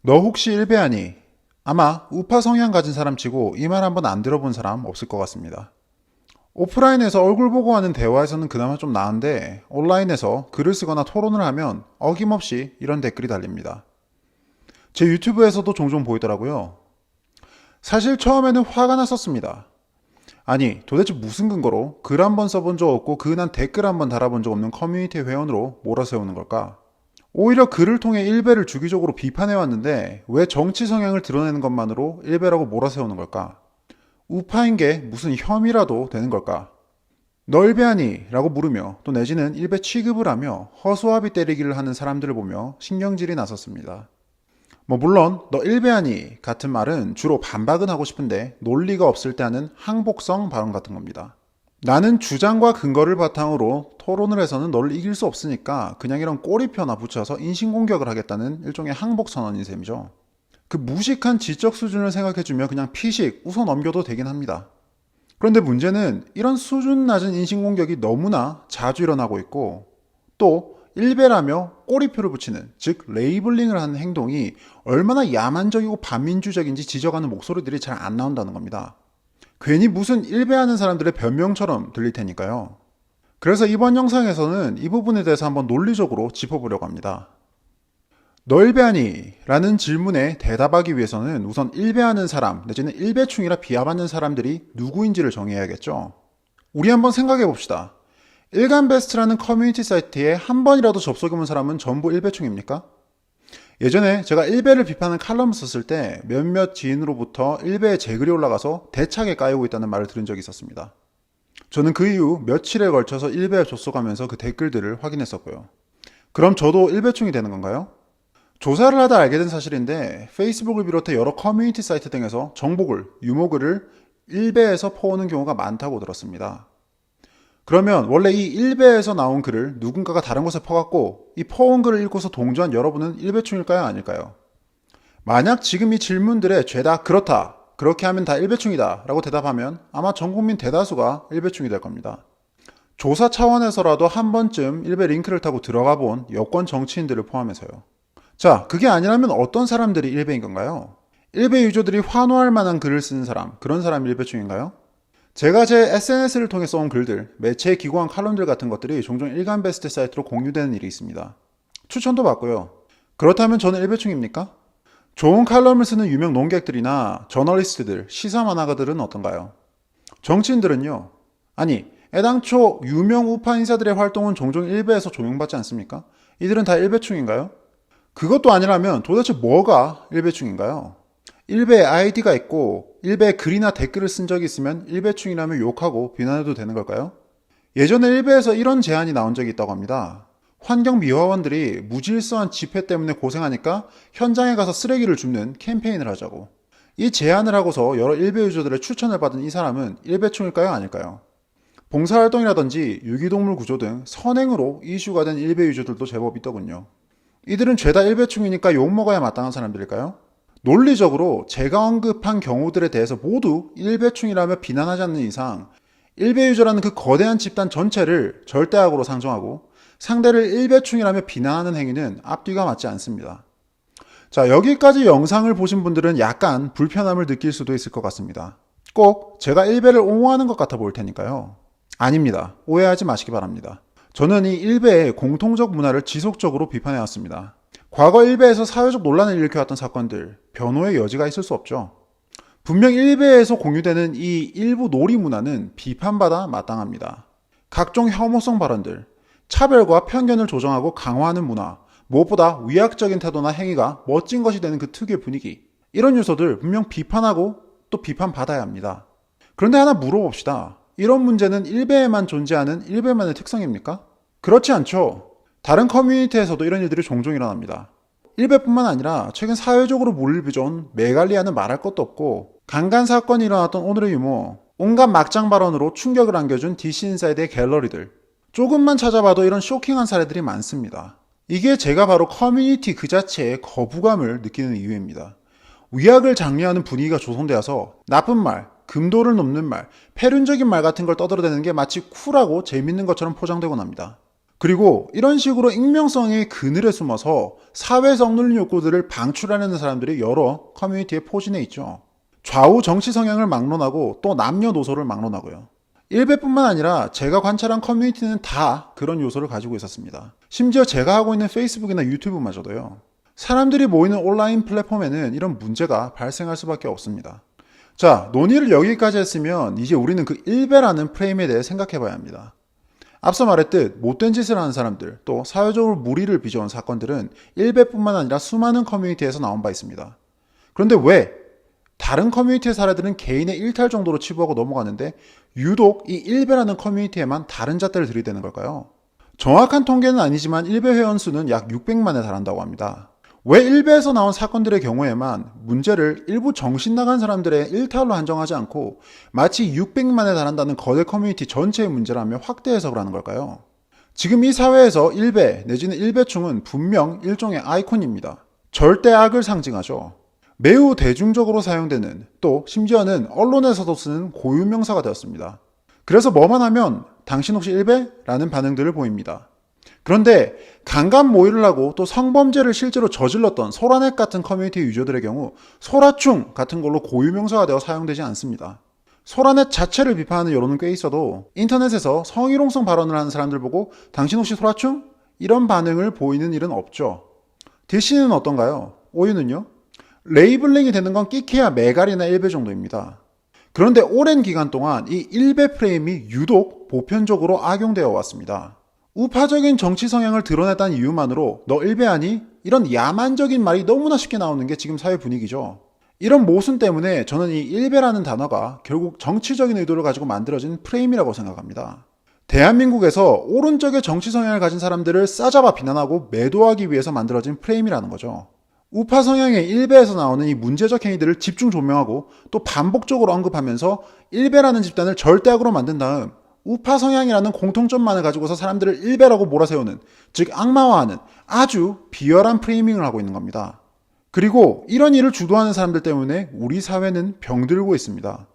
너 혹시 일베아니? 아마 우파 성향 가진 사람 치고 이 말 한번 안 들어본 사람 없을 것 같습니다. 오프라인에서 얼굴 보고 하는 대화에서는 그나마 좀 나은데 온라인에서 글을 쓰거나 토론을 하면 어김없이 이런 댓글이 달립니다. 제 유튜브에서도 종종 보이더라고요. 사실 처음에는 화가 났었습니다. 아니 도대체 무슨 근거로 글 한 번 써본 적 없고 근한 댓글 한 번 달아본 적 없는 커뮤니티 회원으로 몰아세우는 걸까? 오히려 글을 통해 일베를 주기적으로 비판해왔는데 왜 정치 성향을 드러내는 것만으로 일베라고 몰아세우는 걸까? 우파인 게 무슨 혐의라도 되는 걸까? 너 일베아니? 라고 물으며 또 내지는 일베 취급을 하며 허수아비 때리기를 하는 사람들을 보며 신경질이 났었습니다. 물론 너 일베아니 같은 말은 주로 반박은 하고 싶은데 논리가 없을 때 하는 항복성 발언 같은 겁니다. 나는 주장과 근거를 바탕으로 토론을 해서는 너를 이길 수 없으니까 그냥 이런 꼬리표나 붙여서 인신공격을 하겠다는 일종의 항복선언인 셈이죠. 그 무식한 지적 수준을 생각해주며 그냥 피식 웃어 넘겨도 되긴 합니다. 그런데 문제는 이런 수준 낮은 인신공격이 너무나 자주 일어나고 있고 또 일베라며 꼬리표를 붙이는 즉 레이블링을 하는 행동이 얼마나 야만적이고 반민주적인지 지적하는 목소리들이 잘 안 나온다는 겁니다. 괜히 무슨 일베하는 사람들의 변명처럼 들릴 테니까요. 그래서 이번 영상에서는 이 부분에 대해서 한번 논리적으로 짚어보려고 합니다. 너 일베하니? 라는 질문에 대답하기 위해서는 우선 일베하는 사람 내지는 일베충이라 비하받는 사람들이 누구인지를 정해야겠죠. 우리 한번 생각해 봅시다. 일간베스트라는 커뮤니티 사이트에 한 번이라도 접속해본 사람은 전부 일베충입니까? 예전에 제가 일베를 비판하는 칼럼을 썼을 때 몇몇 지인으로부터 일베에 제 글이 올라가서 대차게 까이고 있다는 말을 들은 적이 있었습니다. 저는 그 이후 며칠에 걸쳐서 일베에 접속하면서 그 댓글들을 확인했었고요. 그럼 저도 일베충이 되는 건가요? 조사를 하다 알게 된 사실인데 페이스북을 비롯해 여러 커뮤니티 사이트 등에서 정보글, 유머글을 일베에서 퍼오는 경우가 많다고 들었습니다. 그러면 원래 이 일베에서 나온 글을 누군가가 다른 곳에 퍼갔고 이 퍼온 글을 읽고서 동조한 여러분은 일베충일까요? 아닐까요? 만약 지금 이 질문들에 죄다 그렇다, 그렇게 하면 다 일베충이다 라고 대답하면 아마 전국민 대다수가 일베충이 될 겁니다. 조사 차원에서라도 한 번쯤 일베 링크를 타고 들어가 본 여권 정치인들을 포함해서요. 자, 그게 아니라면 어떤 사람들이 일베인 건가요? 일베 유저들이 환호할 만한 글을 쓰는 사람, 그런 사람이 일베충인가요? 제가 제 SNS를 통해 써온 글들, 매체에 기고한 칼럼들 같은 것들이 종종 일간베스트 사이트로 공유되는 일이 있습니다. 추천도 받고요. 그렇다면 저는 일베충입니까? 좋은 칼럼을 쓰는 유명 논객들이나 저널리스트들, 시사 만화가들은 어떤가요? 정치인들은요? 아니, 애당초 유명 우파 인사들의 활동은 종종 일베에서 조명받지 않습니까? 이들은 다 일베충인가요? 그것도 아니라면 도대체 뭐가 일베충인가요? 일베에 아이디가 있고 일베에 글이나 댓글을 쓴 적이 있으면 일베충이라며 욕하고 비난해도 되는 걸까요? 예전에 일베에서 이런 제안이 나온 적이 있다고 합니다. 환경미화원들이 무질서한 집회 때문에 고생하니까 현장에 가서 쓰레기를 줍는 캠페인을 하자고. 이 제안을 하고서 여러 일베 유저들의 추천을 받은 이 사람은 일베충일까요? 아닐까요? 봉사활동이라든지 유기동물 구조 등 선행으로 이슈가 된 일베 유저들도 제법 있더군요. 이들은 죄다 일베충이니까 욕먹어야 마땅한 사람들일까요? 논리적으로 제가 언급한 경우들에 대해서 모두 일베충이라며 비난하지 않는 이상 일베 유저라는 그 거대한 집단 전체를 절대악으로 상정하고 상대를 일베충이라며 비난하는 행위는 앞뒤가 맞지 않습니다. 자, 여기까지 영상을 보신 분들은 약간 불편함을 느낄 수도 있을 것 같습니다. 꼭 제가 일베를 옹호하는 것 같아 보일 테니까요. 아닙니다. 오해하지 마시기 바랍니다. 저는 이 일베의 공통적 문화를 지속적으로 비판해왔습니다. 과거 일베에서 사회적 논란을 일으켜왔던 사건들, 변호의 여지가 있을 수 없죠. 분명 일베에서 공유되는 이 일부 놀이 문화는 비판받아 마땅합니다. 각종 혐오성 발언들, 차별과 편견을 조정하고 강화하는 문화, 무엇보다 위약적인 태도나 행위가 멋진 것이 되는 그 특유의 분위기, 이런 요소들 분명 비판하고 또 비판받아야 합니다. 그런데 하나 물어봅시다. 이런 문제는 일베에만 존재하는 일베만의 특성입니까? 그렇지 않죠. 다른 커뮤니티에서도 이런 일들이 종종 일어납니다. 일베뿐만 아니라 최근 사회적으로 물을 빚어온 메갈리아는 말할 것도 없고 강간 사건이 일어났던 오늘의 유머, 온갖 막장 발언으로 충격을 안겨준 DC 인사이드의 갤러리들, 조금만 찾아봐도 이런 쇼킹한 사례들이 많습니다. 이게 제가 바로 커뮤니티 그 자체에 거부감을 느끼는 이유입니다. 위약을 장려하는 분위기가 조성되어서 나쁜 말, 금도를 넘는 말, 폐륜적인 말 같은 걸 떠들어대는 게 마치 쿨하고 재밌는 것처럼 포장되곤 합니다. 그리고 이런 식으로 익명성의 그늘에 숨어서 사회적 논리 욕구들을 방출하려는 사람들이 여러 커뮤니티에 포진해 있죠. 좌우 정치 성향을 막론하고 또 남녀노소를 막론하고요. 일베뿐만 아니라 제가 관찰한 커뮤니티는 다 그런 요소를 가지고 있었습니다. 심지어 제가 하고 있는 페이스북이나 유튜브마저도요. 사람들이 모이는 온라인 플랫폼에는 이런 문제가 발생할 수밖에 없습니다. 자, 논의를 여기까지 했으면 이제 우리는 그 일베라는 프레임에 대해 생각해 봐야 합니다. 앞서 말했듯 못된 짓을 하는 사람들, 또 사회적으로 무리를 빚어온 사건들은 일베뿐만 아니라 수많은 커뮤니티에서 나온 바 있습니다. 그런데 왜 다른 커뮤니티의 사례들은 개인의 일탈 정도로 치부하고 넘어가는데 유독 이 일베라는 커뮤니티에만 다른 잣대를 들이대는 걸까요? 정확한 통계는 아니지만 일베 회원 수는 약 600만에 달한다고 합니다. 왜 일베에서 나온 사건들의 경우에만 문제를 일부 정신 나간 사람들의 일탈로 한정하지 않고 마치 600만에 달한다는 거대 커뮤니티 전체의 문제라며 확대 해석을 하는 걸까요? 지금 이 사회에서 일베 내지는 일베충은 분명 일종의 아이콘입니다. 절대 악을 상징하죠. 매우 대중적으로 사용되는, 또 심지어는 언론에서도 쓰는 고유명사가 되었습니다. 그래서 뭐만 하면 당신 혹시 일베? 라는 반응들을 보입니다. 그런데 강간 모의를 하고 또 성범죄를 실제로 저질렀던 소라넷 같은 커뮤니티 유저들의 경우 소라충 같은 걸로 고유명사가 되어 사용되지 않습니다. 소라넷 자체를 비판하는 여론은 꽤 있어도 인터넷에서 성희롱성 발언을 하는 사람들 보고 당신 혹시 소라충? 이런 반응을 보이는 일은 없죠. DC는 어떤가요? 오유는요? 레이블링이 되는 건 끼케야 메갈이나 일베 정도입니다. 그런데 오랜 기간 동안 이 일베 프레임이 유독 보편적으로 악용되어 왔습니다. 우파적인 정치 성향을 드러냈다는 이유만으로 너 일베 아니? 이런 야만적인 말이 너무나 쉽게 나오는 게 지금 사회 분위기죠. 이런 모순 때문에 저는 이 일베라는 단어가 결국 정치적인 의도를 가지고 만들어진 프레임이라고 생각합니다. 대한민국에서 오른쪽의 정치 성향을 가진 사람들을 싸잡아 비난하고 매도하기 위해서 만들어진 프레임이라는 거죠. 우파 성향의 일베에서 나오는 이 문제적 행위들을 집중 조명하고 또 반복적으로 언급하면서 일베라는 집단을 절대악으로 만든 다음 우파 성향이라는 공통점만을 가지고서 사람들을 일베라고 몰아세우는, 즉 악마화하는 아주 비열한 프레이밍을 하고 있는 겁니다. 그리고 이런 일을 주도하는 사람들 때문에 우리 사회는 병들고 있습니다.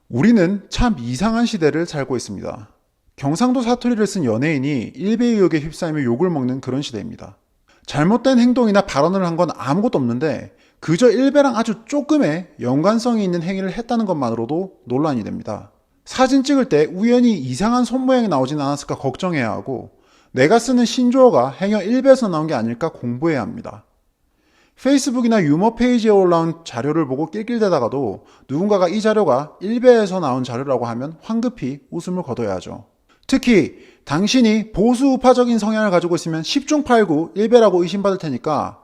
우리는 참 이상한 시대를 살고 있습니다. 경상도 사투리를 쓴 연예인이 일베 의혹에 휩싸이며 욕을 먹는 그런 시대입니다. 잘못된 행동이나 발언을 한 건 아무것도 없는데 그저 일베랑 아주 조금의 연관성이 있는 행위를 했다는 것만으로도 논란이 됩니다. 사진 찍을 때 우연히 이상한 손 모양이 나오진 않았을까 걱정해야 하고 내가 쓰는 신조어가 행여 일베에서 나온 게 아닐까 공부해야 합니다. 페이스북이나 유머 페이지에 올라온 자료를 보고 낄낄대다가도 누군가가 이 자료가 일베에서 나온 자료라고 하면 황급히 웃음을 거둬야 하죠. 특히 당신이 보수 우파적인 성향을 가지고 있으면 10중 8구 일베라고 의심받을 테니까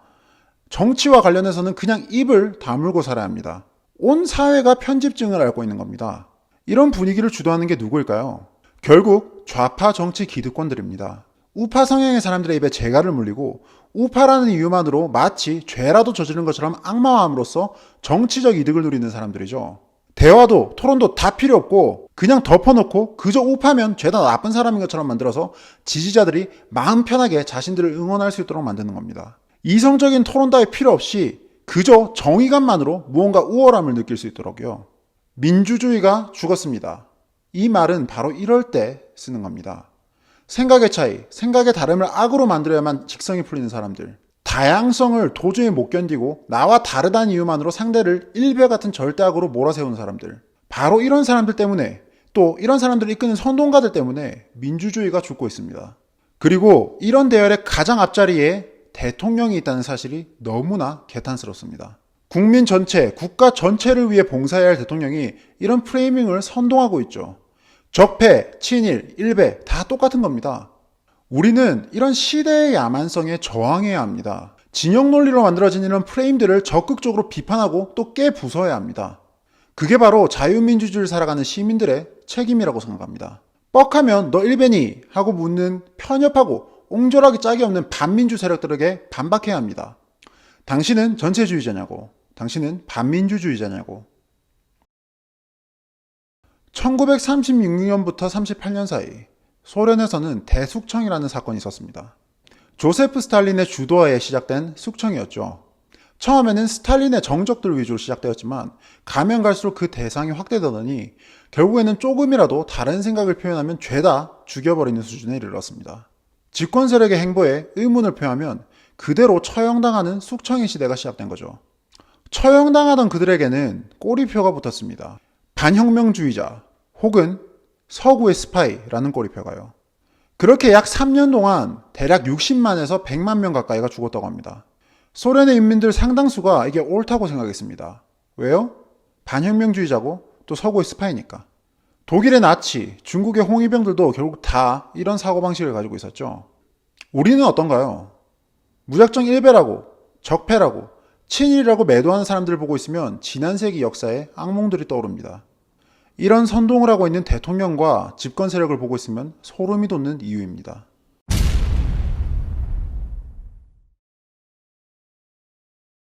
정치와 관련해서는 그냥 입을 다물고 살아야 합니다. 온 사회가 편집증을 앓고 있는 겁니다. 이런 분위기를 주도하는 게 누구일까요? 결국 좌파 정치 기득권들입니다. 우파 성향의 사람들의 입에 재갈을 물리고 우파라는 이유만으로 마치 죄라도 저지른 것처럼 악마화함으로써 정치적 이득을 누리는 사람들이죠. 대화도 토론도 다 필요 없고 그냥 덮어놓고 그저 우파면 죄다 나쁜 사람인 것처럼 만들어서 지지자들이 마음 편하게 자신들을 응원할 수 있도록 만드는 겁니다. 이성적인 토론 따위 필요 없이 그저 정의감만으로 무언가 우월함을 느낄 수 있도록요. 민주주의가 죽었습니다. 이 말은 바로 이럴 때 쓰는 겁니다. 생각의 차이, 생각의 다름을 악으로 만들어야만 직성이 풀리는 사람들, 다양성을 도저히 못 견디고 나와 다르다는 이유만으로 상대를 일베 같은 절대악으로 몰아세우는 사람들, 바로 이런 사람들 때문에, 또 이런 사람들을 이끄는 선동가들 때문에 민주주의가 죽고 있습니다. 그리고 이런 대열의 가장 앞자리에 대통령이 있다는 사실이 너무나 개탄스럽습니다. 국민 전체, 국가 전체를 위해 봉사해야 할 대통령이 이런 프레이밍을 선동하고 있죠. 적폐, 친일, 일베 다 똑같은 겁니다. 우리는 이런 시대의 야만성에 저항해야 합니다. 진영 논리로 만들어진 이런 프레임들을 적극적으로 비판하고 또 깨부숴야 합니다. 그게 바로 자유민주주의를 살아가는 시민들의 책임이라고 생각합니다. 뻑하면 너 일베니? 하고 묻는 편협하고 옹졸하기 짝이 없는 반민주 세력들에게 반박해야 합니다. 당신은 전체주의자냐고, 당신은 반민주주의자냐고. 1936년부터 38년 사이 소련에서는 대숙청이라는 사건이 있었습니다. 조세프 스탈린의 주도하에 시작된 숙청이었죠. 처음에는 스탈린의 정적들 위주로 시작되었지만 가면 갈수록 그 대상이 확대되더니 결국에는 조금이라도 다른 생각을 표현하면 죄다 죽여버리는 수준에 이르렀습니다. 집권 세력의 행보에 의문을 표하면 그대로 처형당하는 숙청의 시대가 시작된 거죠. 처형당하던 그들에게는 꼬리표가 붙었습니다. 반혁명주의자 혹은 서구의 스파이라는 꼬리표가요. 그렇게 약 3년 동안 대략 60만에서 100만 명 가까이가 죽었다고 합니다. 소련의 인민들 상당수가 이게 옳다고 생각했습니다. 왜요? 반혁명주의자고 또 서구의 스파이니까. 독일의 나치, 중국의 홍위병들도 결국 다 이런 사고방식을 가지고 있었죠. 우리는 어떤가요? 무작정 일베라고, 적폐라고, 친일이라고 매도하는 사람들을 보고 있으면 지난 세기 역사에 악몽들이 떠오릅니다. 이런 선동을 하고 있는 대통령과 집권 세력을 보고 있으면 소름이 돋는 이유입니다.